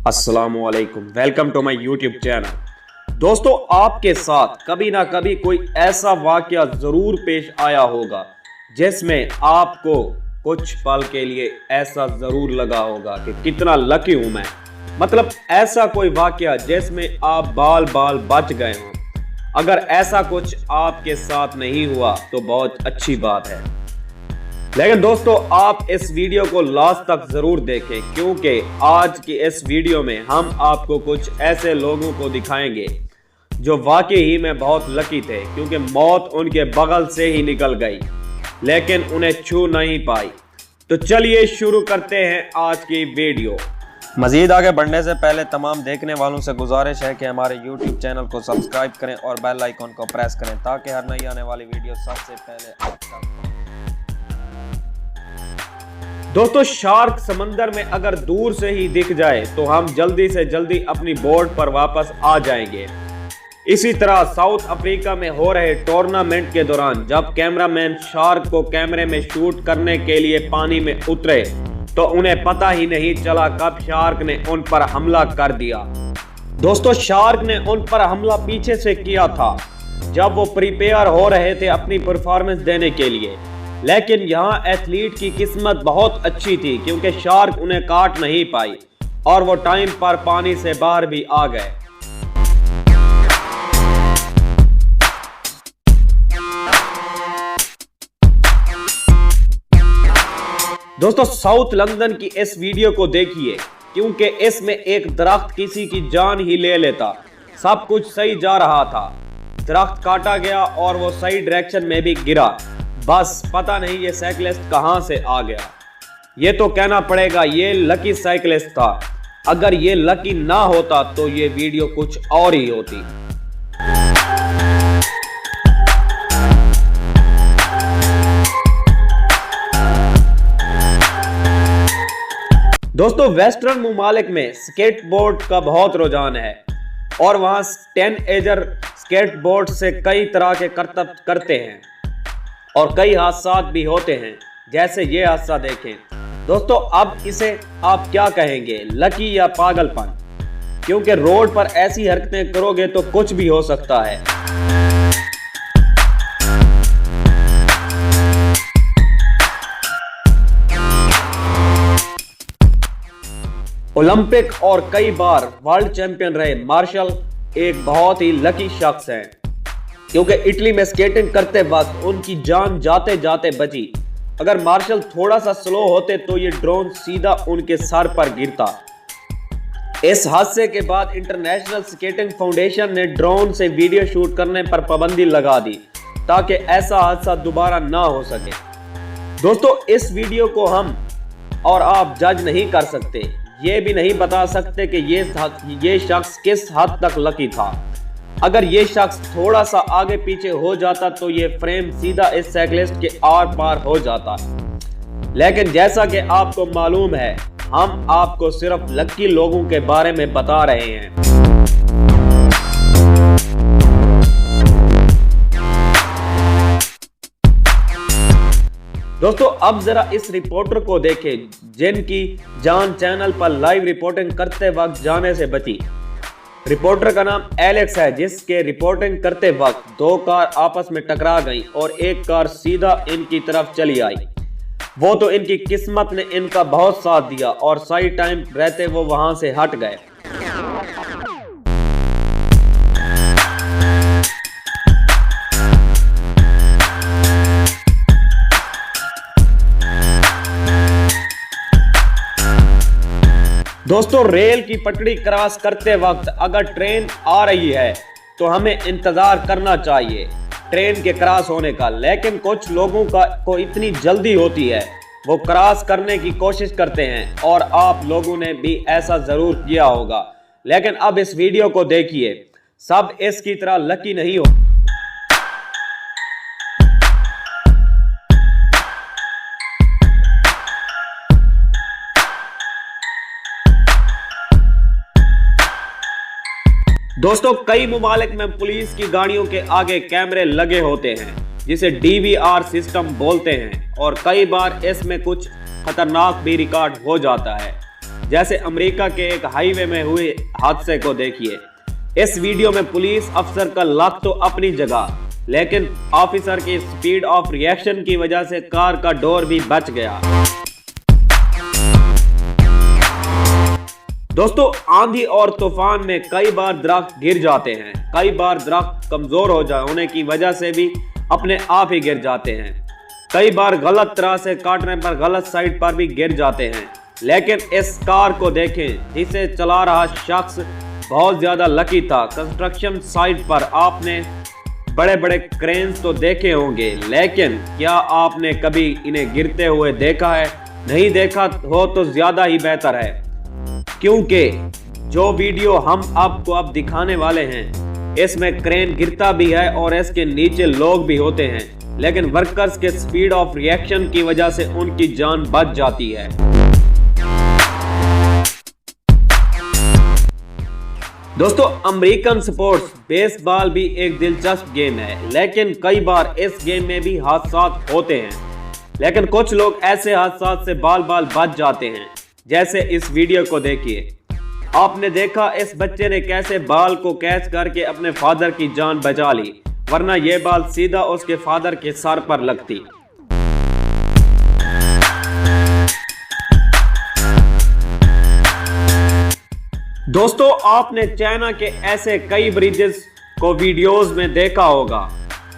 अस्सलामुअलैकुम, welcome to my YouTube channel. दोस्तों, आपके साथ कभी ना कभी कोई ऐसा वाकया ज़रूर पेश आया होगा जिसमें आपको कुछ पल के लिए ऐसा ज़रूर लगा होगा कि कितना लकी हूं मैं। मतलब ऐसा कोई वाकया जिसमें आप बाल बाल बच गए हों। अगर ऐसा कुछ आपके साथ नहीं हुआ तो बहुत अच्छी बात है, लेकिन दोस्तों आप इस वीडियो को लास्ट तक जरूर देखें, क्योंकि आज की इस वीडियो में हम आपको कुछ ऐसे लोगों को दिखाएंगे जो वाकई ही में बहुत लकी थे, क्योंकि मौत उनके बगल से ही निकल गई लेकिन उन्हें छू नहीं पाई। तो चलिए शुरू करते हैं आज की वीडियो। मजीद आगे बढ़ने से पहले तमाम देखने वालों से गुजारिश है कि हमारे YouTube चैनल को सब्सक्राइब करें और बेल आइकॉन को प्रेस करें ताकि हर नई आने वाली वीडियो सबसे पहले आप तक। दोस्तों, शार्क समंदर में अगर दूर से ही दिख जाए तो हम जल्दी से जल्दी अपनी बोट पर वापस आ जाएंगे। इसी तरह साउथ अफ्रीका में हो रहे टूर्नामेंट के दौरान जब कैमरामैन शार्क को कैमरे में शूट करने के लिए पानी में उतरे तो उन्हें पता ही नहीं चला कब शार्क ने उन पर हमला कर दिया। दोस्तों, शार्क ने उन पर हमला पीछे से किया था जब वो प्रिपेयर हो रहे थे अपनी परफॉर्मेंस देने के लिए, लेकिन यहाँ एथलीट की किस्मत बहुत अच्छी थी क्योंकि शार्क उन्हें काट नहीं पाई और वो टाइम पर पानी से बाहर भी आ गए। दोस्तों, साउथ लंदन की इस वीडियो को देखिए, क्योंकि इसमें एक दरख्त किसी की जान ही ले लेता। सब कुछ सही जा रहा था, दरख्त काटा गया और वो सही डायरेक्शन में भी गिरा। बस पता नहीं ये साइकिलिस्ट कहां से आ गया। ये तो कहना पड़ेगा ये लकी साइकिलिस्ट था। अगर ये लकी ना होता तो ये वीडियो कुछ और ही होती। दोस्तों, वेस्टर्न ममालिक में स्केटबोर्ड का बहुत रुझान है और वहां 10 एजर स्केटबोर्ड से कई तरह के करतब करते हैं और कई हादसा भी होते हैं, जैसे ये हादसा देखें। दोस्तों, अब इसे आप क्या कहेंगे, लकी या पागलपन? क्योंकि रोड पर ऐसी हरकतें करोगे तो कुछ भी हो सकता है। ओलंपिक और कई बार वर्ल्ड चैंपियन रहे मार्शल एक बहुत ही लकी शख्स हैं, क्योंकि इटली में स्केटिंग करते वक्त उनकी जान जाते जाते बची। अगर मार्शल थोड़ा सा स्लो होते तो ये ड्रोन सीधा उनके सर पर गिरता। इस हादसे के बाद इंटरनेशनल स्केटिंग फाउंडेशन ने ड्रोन से वीडियो शूट करने पर पाबंदी लगा दी ताकि ऐसा हादसा दोबारा ना हो सके। दोस्तों, इस वीडियो को हम और आप जज नहीं कर सकते, ये भी नहीं बता सकते कि ये शख्स किस हद तक लकी था। अगर ये शख्स थोड़ा सा आगे पीछे हो जाता तो ये फ्रेम सीधा इस साइकिलिस्ट के आर पार हो जाता, लेकिन जैसा कि आपको मालूम है हम आपको सिर्फ लकी लोगों के बारे में बता रहे हैं। दोस्तों, अब जरा इस रिपोर्टर को देखें जिनकी जान चैनल पर लाइव रिपोर्टिंग करते वक्त जाने से बची। रिपोर्टर का नाम एलेक्स है, जिसके रिपोर्टिंग करते वक्त दो कार आपस में टकरा गई और एक कार सीधा इनकी तरफ चली आई। वो तो इनकी किस्मत ने इनका बहुत साथ दिया और सही टाइम रहते वो वहां से हट गए। दोस्तों, रेल की पटड़ी क्रॉस करते वक्त अगर ट्रेन आ रही है तो हमें इंतजार करना चाहिए ट्रेन के क्रॉस होने का, लेकिन कुछ लोगों को इतनी जल्दी होती है वो क्रॉस करने की कोशिश करते हैं और आप लोगों ने भी ऐसा जरूर किया होगा। लेकिन अब इस वीडियो को देखिए, सब इसकी तरह लकी नहीं हो। दोस्तों, कई ममालिक में पुलिस की गाड़ियों के आगे कैमरे लगे होते हैं जिसे DVR सिस्टम बोलते हैं और कई बार इसमें कुछ खतरनाक भी रिकॉर्ड हो जाता है। जैसे अमेरिका के एक हाईवे में हुए हादसे को देखिए। इस वीडियो में पुलिस अफसर का लक तो अपनी जगह, लेकिन ऑफिसर की स्पीड ऑफ रिएक्शन की वजह से कार का डोर भी बच गया। दोस्तों, आंधी और तूफान में कई बार दरख्त गिर जाते हैं, कई बार दरख्त कमजोर होने की वजह से भी अपने आप ही गिर जाते हैं, कई बार गलत तरह से काटने पर गलत साइड पर भी गिर जाते हैं। लेकिन इस कार को देखें, जिसे चला रहा शख्स बहुत ज्यादा लकी था। कंस्ट्रक्शन साइट पर आपने बड़े बड़े क्रेन्स तो देखे होंगे, लेकिन क्या आपने कभी इन्हें गिरते हुए देखा है? नहीं देखा हो तो ज्यादा ही बेहतर है, क्योंकि जो वीडियो हम आपको अब दिखाने वाले हैं इसमें क्रेन गिरता भी है और इसके नीचे लोग भी होते हैं, लेकिन वर्कर्स के स्पीड ऑफ रिएक्शन की वजह से उनकी जान बच जाती है। दोस्तों, अमेरिकन स्पोर्ट्स बेसबॉल भी एक दिलचस्प गेम है, लेकिन कई बार इस गेम में भी हादसा होते हैं, लेकिन कुछ लोग ऐसे हादसा से बाल बाल बच जाते हैं। जैसे इस वीडियो को देखिए। आपने देखा इस बच्चे ने कैसे बाल को कैच करके अपने फादर की जान बचा ली, वरना यह बाल सीधा उसके फादर के सर पर लगती। दोस्तों, आपने चाइना के ऐसे कई ब्रिजेस को वीडियोस में देखा होगा।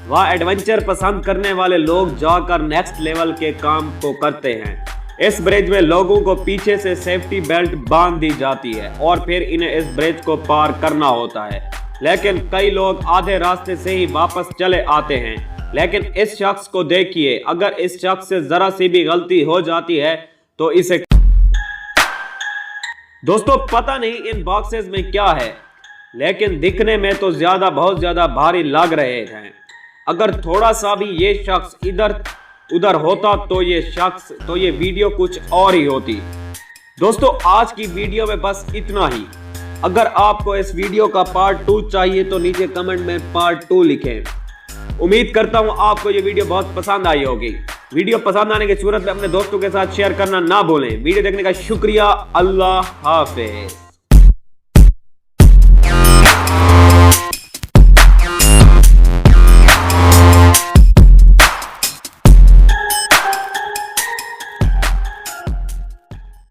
वह एडवेंचर पसंद करने वाले लोग जाकर नेक्स्ट लेवल के काम को करते हैं। इस ब्रिज में लोगों को पीछे से सेफ्टी बेल्ट बांध दी जाती है और फिर इन्हें इस ब्रिज को पार करना होता है, लेकिन कई लोग आधे रास्ते से ही वापस चले आते हैं। लेकिन इस शख्स को देखिए, अगर इस शख्स से जरा सी भी गलती हो जाती है तो इसे दोस्तों पता नहीं इन बॉक्सेस में क्या है, लेकिन दिखने में तो बहुत ज्यादा भारी लग रहे हैं। अगर थोड़ा सा भी ये शख्स इधर उधर होता तो ये वीडियो कुछ और ही होती। दोस्तों, आज की वीडियो में बस इतना ही। अगर आपको इस वीडियो का पार्ट 2 चाहिए तो नीचे कमेंट में पार्ट 2 लिखें। उम्मीद करता हूं आपको ये वीडियो बहुत पसंद आई होगी। वीडियो पसंद आने की सूरत में अपने दोस्तों के साथ शेयर करना ना भूलें। वीडियो देखने का शुक्रिया। अल्लाह हाफिज।